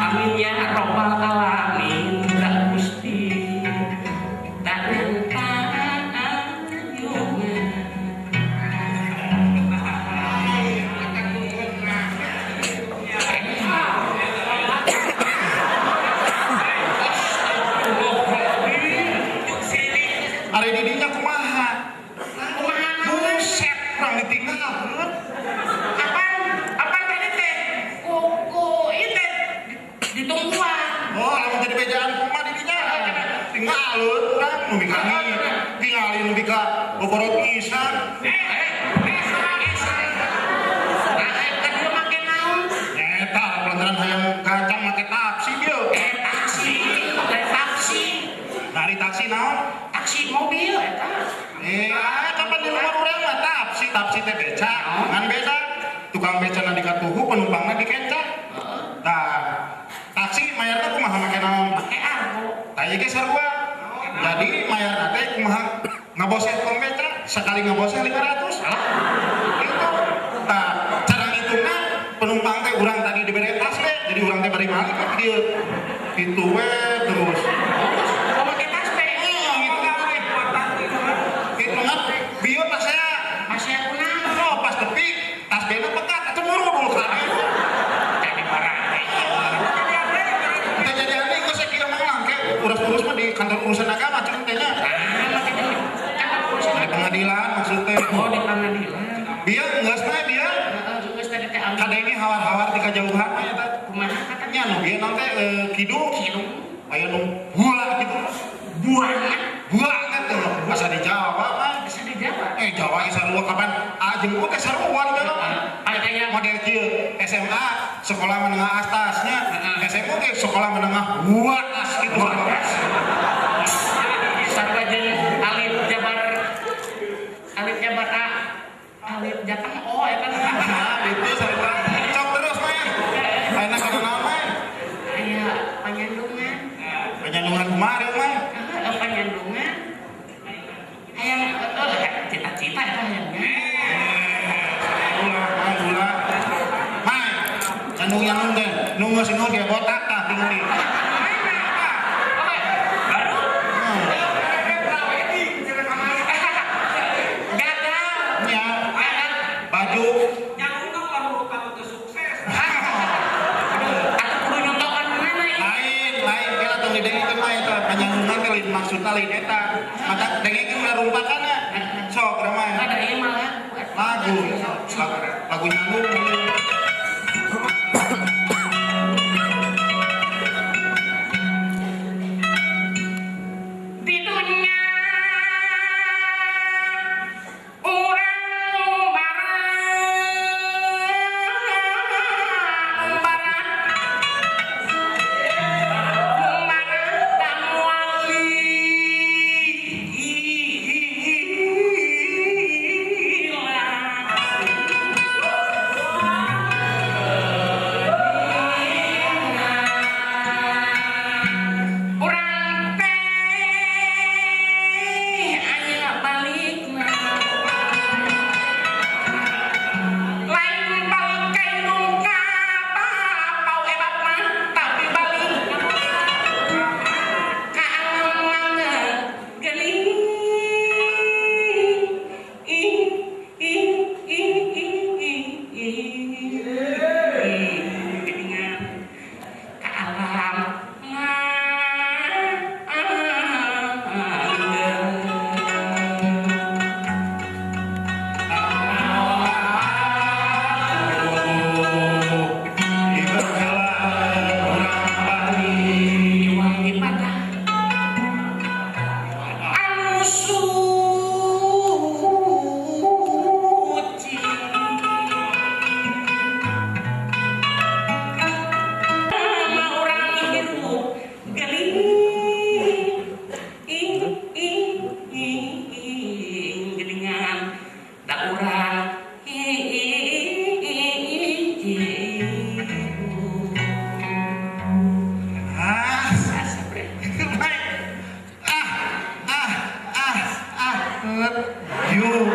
Amin ya robbal alamin dak Gusti tak Ari didinya kumaha? Buset, kurang ditinggal. Apaan tadi teh? Kuku ieu teh ditungguan. Oh, lamun jadi bejaan kumaha didinya? Tinggalun urang nu mikani. Tingalin nu bika boborot pisan. Eta pelantaran hayang gacang make taksi bieu. Dari taksi naon? Taksi mobil eta. Kapan di rumah urang mah taksi teh beca. Ngan beca. Tukang becana dikatuhu penumpangna dikencak. Tah, taksi mayarna kumaha make naon? Make argo. Tah ieu ge sarua. Jadi mayarna teh kumaha ngabose tukang beca? Sekali ngabose 500. Itu. Tah, cara ngitungna penumpang teh urang tadi dibere tas we, jadi urang teh bari balik ka dieu. Kitu we terus. Biar pas saya kunang. Oh pas tepi tas bena pekat atau muru dulu kali. Jadi barang. Kita jadi aneh kok saya kira menang ke urus-urus mah di kantor urusan agama ceritanya. Di pengadilan maksudnya. Oh di pengadilan. Biar enggak sebenarnya biar. Kada ini hawar-hawar di kejauhan ya teh. Kumaha katanya? Nya nu biar nanti kidung. Aya nu buah gitu. Buah kan tuh. Asa di Jawa mah. Jawa ge sarua kapan jemput teh sarua di Jawa mah. Aya Model kieu SMA sekolah menengah atasnya, SMA ge sekolah menengah atas gitu. sarua jeung alit Jabar A. Alit Jateng O eta. Nah, itu sarua. Cok terus main. Ayeuna kana naon main? Aya panyandungan. Penyandungan kumaha main? Panyandungan. Hayang cita-cita eta hayangnya. Ulah. Main. Candung yang teh, nu geus nu dia botak tah tinggi. Baru. Gagal. Nya. Baju. Lain kira tong didengekeun mah eta penyandungan teh lain maksudna lain eta. Mata dengekeun ngarumpakanna. Sok ramai. Ada ieu malah lagu nyambung. di dunia urang barang tamu wali banget. You.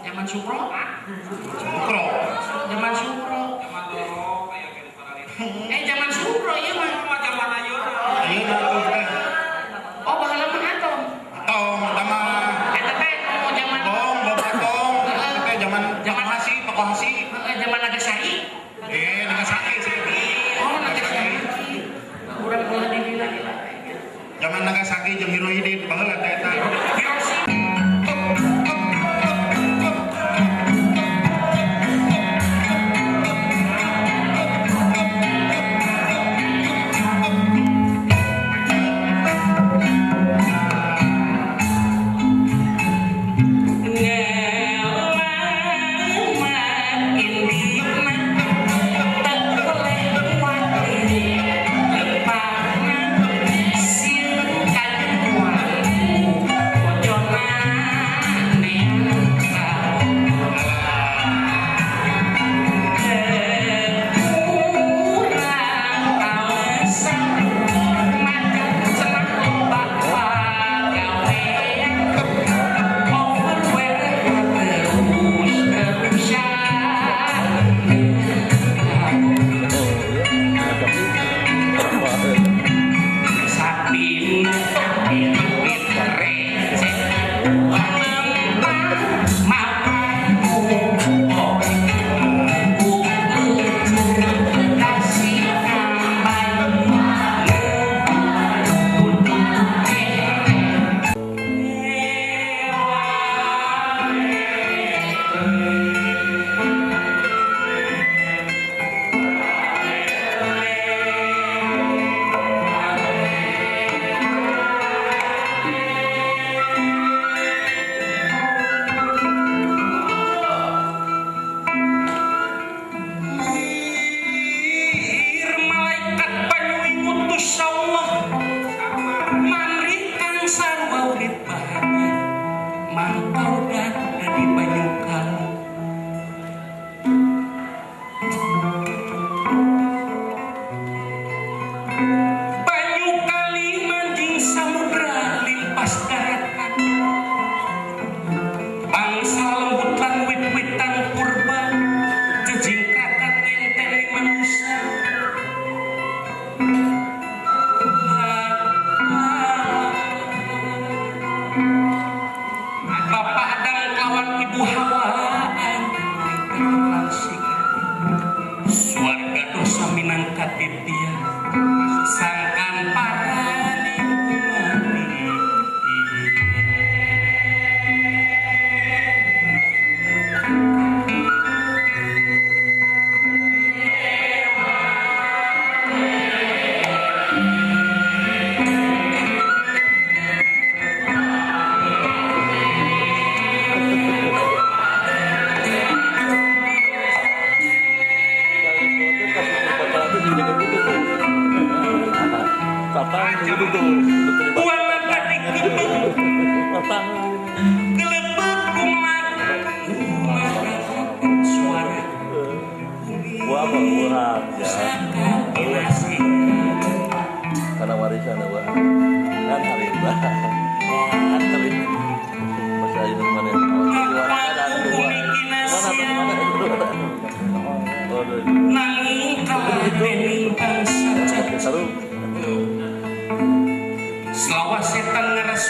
Zaman Supro, Sukro. zaman Supro, zaman Supro ya mah. Ayo naruh teh. Oh bahala mah atom. Tong utama. Eta teh nu zaman Tong bapak tong. Teh zaman Pakuhasi, Pakuhasi. zaman Nagasaki. Nagasaki sih. Oh Nagasaki. Urang baheula di lila. Zaman Nagasaki jeung Hirohige baheula teh eta. Karena warisan apa? Kan halimba. Kan kali. Masa ini mana? Selawat setan ngeras